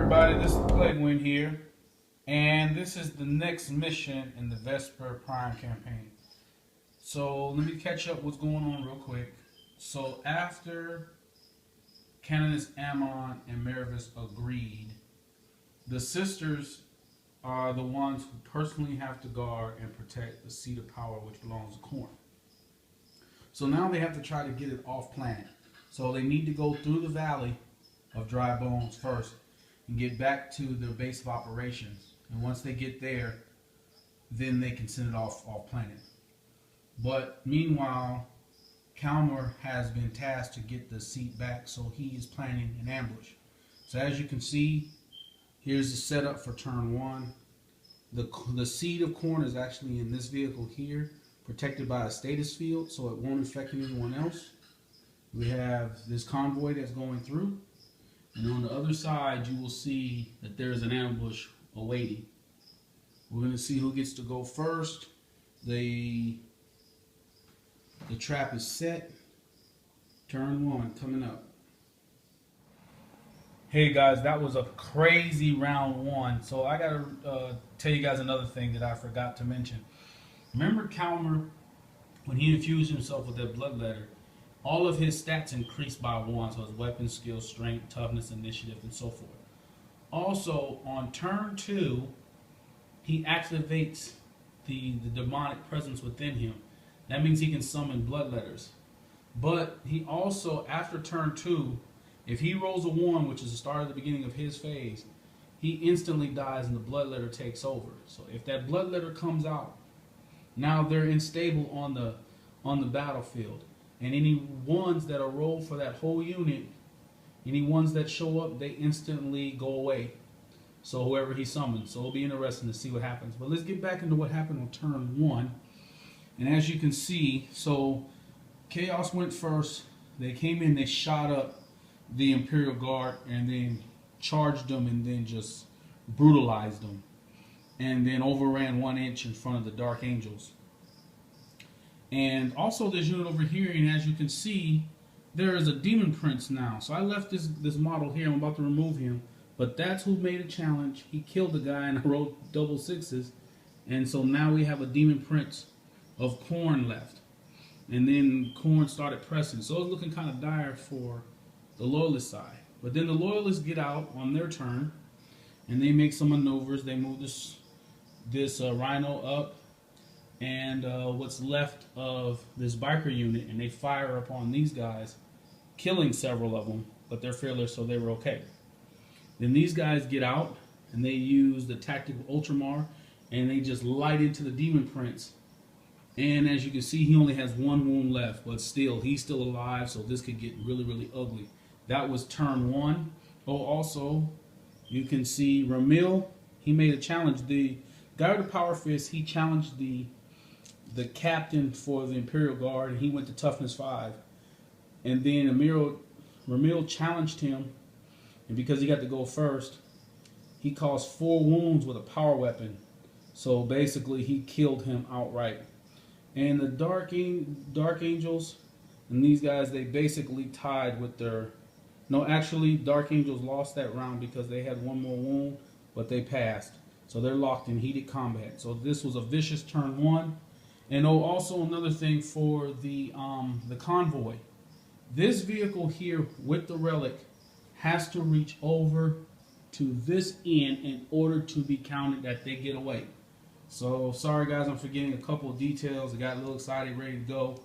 everybody, this is Plague Wind here, and this is the next mission in the Vesper Prime campaign. So let me catch up what's going on real quick. So after Canonist Ammon and Merivis agreed, the sisters are the ones who personally have to guard and protect the seat of power which belongs to Khorne. So now they have to try to get it off planet. So they need to go through the valley of dry bones first and get back to their base of operations. And once they get there, then they can send it off planet. But meanwhile, Kalmer has been tasked to get the seat back, so he is planning an ambush. So as you can see, here's the setup for turn one. The seed of Khorne is actually in this vehicle here, protected by a status field, so it won't affect anyone else. We have this convoy that's going through, and on the other side you will see that there's an ambush awaiting. We're going to see who gets to go first. The trap is set. Turn one coming up. Hey guys, that was a crazy round one. So I gotta tell you guys another thing that I forgot to mention. Remember Kalmer, when he infused himself with that bloodletter, all of his stats increased by 1, so his weapon, skill, strength, toughness, initiative, and so forth. Also, on turn 2, he activates the demonic presence within him. That means he can summon bloodletters. But he also, after turn 2, if he rolls a 1, which is the start of the beginning of his phase, he instantly dies and the bloodletter takes over. So if that bloodletter comes out, now they're unstable on the battlefield. And any ones that are rolled for that whole unit, any ones that show up, they instantly go away. So whoever he summons. So it'll be interesting to see what happens. But let's get back into what happened on turn 1. And as you can see, so Chaos went first. They came in, they shot up the Imperial Guard and then charged them and then just brutalized them. And then overran 1 inch in front of the Dark Angels. And also this unit over here, and as you can see, there is a Demon Prince now. So I left this model here. I'm about to remove him. But that's who made a challenge. He killed the guy and I rolled double 6s. And so now we have a Demon Prince of Khorne left. And then Khorne started pressing. So it's looking kind of dire for the Loyalist side. But then the Loyalists get out on their turn. And they make some maneuvers. They move this Rhino up. And what's left of this biker unit, and they fire upon these guys, killing several of them, but they're fearless, so they were okay. Then these guys get out, and they use the tactical Ultramar, and they just light into the Demon Prince. And as you can see, he only has 1 wound left, but still, he's still alive, so this could get really, really ugly. That was turn 1. Oh, also, you can see Ramil, he made a challenge. The guy with the Power Fist, he challenged the captain for the Imperial Guard, and he went to toughness 5. And then Ramil challenged him, and because he got to go first, he caused 4 wounds with a power weapon. So basically, he killed him outright. And the Dark Angels and these guys, they basically tied with their... No, actually, Dark Angels lost that round because they had 1 more wound, but they passed. So they're locked in heated combat. So this was a vicious turn 1. And also another thing for the convoy. This vehicle here with the relic has to reach over to this end in order to be counted that they get away. So sorry guys, I'm forgetting a couple of details. I got a little excited, ready to go.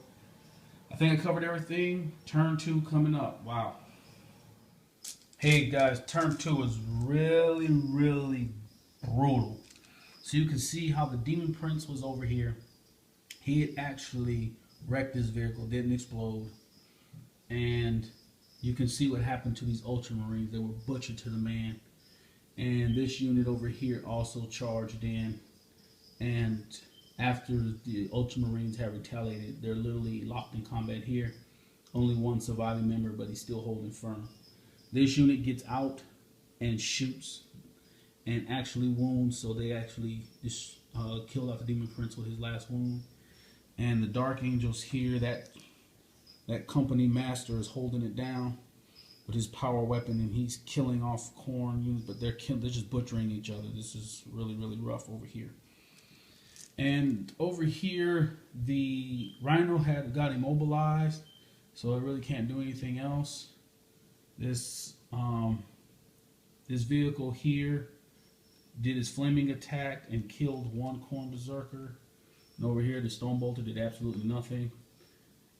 I think I covered everything. Turn 2 coming up. Wow. Hey guys, turn 2 is really, really brutal. So you can see how the Demon Prince was over here. He had actually wrecked this vehicle, didn't explode. And you can see what happened to these Ultramarines. They were butchered to the man. And this unit over here also charged in. And after the Ultramarines have retaliated, they're literally locked in combat here. Only 1 surviving member, but he's still holding firm. This unit gets out and shoots and actually wounds. So they actually just killed out the Demon Prince with his last wound. And the Dark Angels here, that company master is holding it down. with his power weapon, and he's killing off corn units, but they're just butchering each other. This is really, really rough over here. And over here, the Rhino got immobilized, so it really can't do anything else. This this vehicle here did his flaming attack and killed one corn berserker. And over here, the stone bolter did absolutely nothing.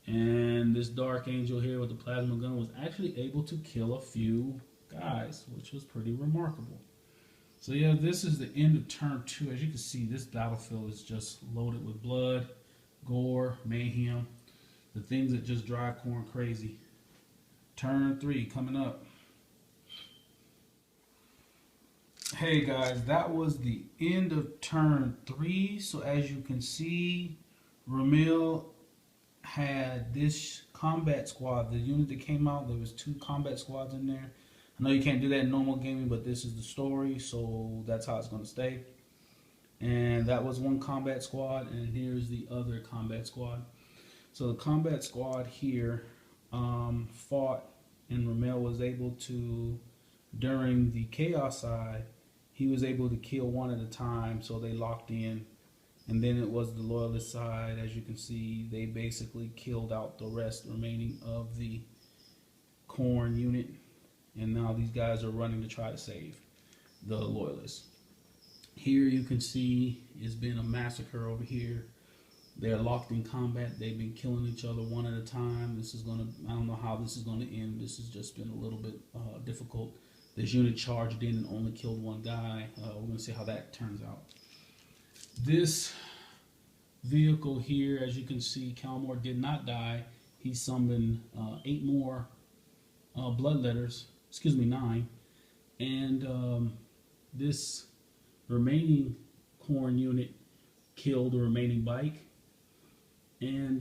And this Dark Angel here with the plasma gun was actually able to kill a few guys, which was pretty remarkable. So yeah, this is the end of turn 2. As you can see, this battlefield is just loaded with blood, gore, mayhem, the things that just drive corn crazy. Turn 3 coming up. Hey guys, that was the end of turn 3. So as you can see, Ramil had this combat squad. The unit that came out, there was 2 combat squads in there. I know you can't do that in normal gaming, but this is the story, so that's how it's going to stay. And that was one combat squad, and here's the other combat squad. So the combat squad here fought, and Ramil was able to, during the chaos side, he was able to kill one at a time, so they locked in. And then it was the loyalist side. As you can see, they basically killed out the rest remaining of the corn unit. And now these guys are running to try to save the loyalists. Here you can see it's been a massacre over here. They're locked in combat. They've been killing each other one at a time. This is gonna, I don't know how this is gonna end. This has just been a little bit difficult. This unit charged in and only killed one guy. We're gonna see how that turns out. This vehicle here, as you can see, Kalmer did not die. He summoned 8 more bloodletters, excuse me, 9. And this remaining corn unit killed the remaining bike. And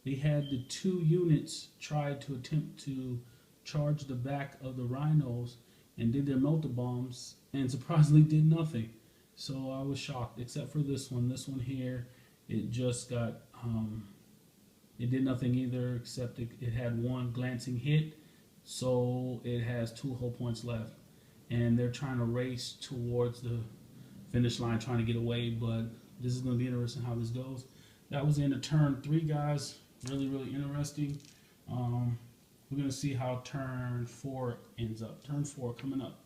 they had the 2 units try to attempt to charge the back of the rhinos and did their melter bombs, and surprisingly did nothing. So I was shocked, except for this one. This one here, it just got, it did nothing either, except it had 1 glancing hit. So it has 2 hull points left. And they're trying to race towards the finish line, trying to get away. But this is going to be interesting how this goes. That was the end of turn 3, guys. Really, really interesting. We're going to see how turn 4 ends up. Turn 4 coming up.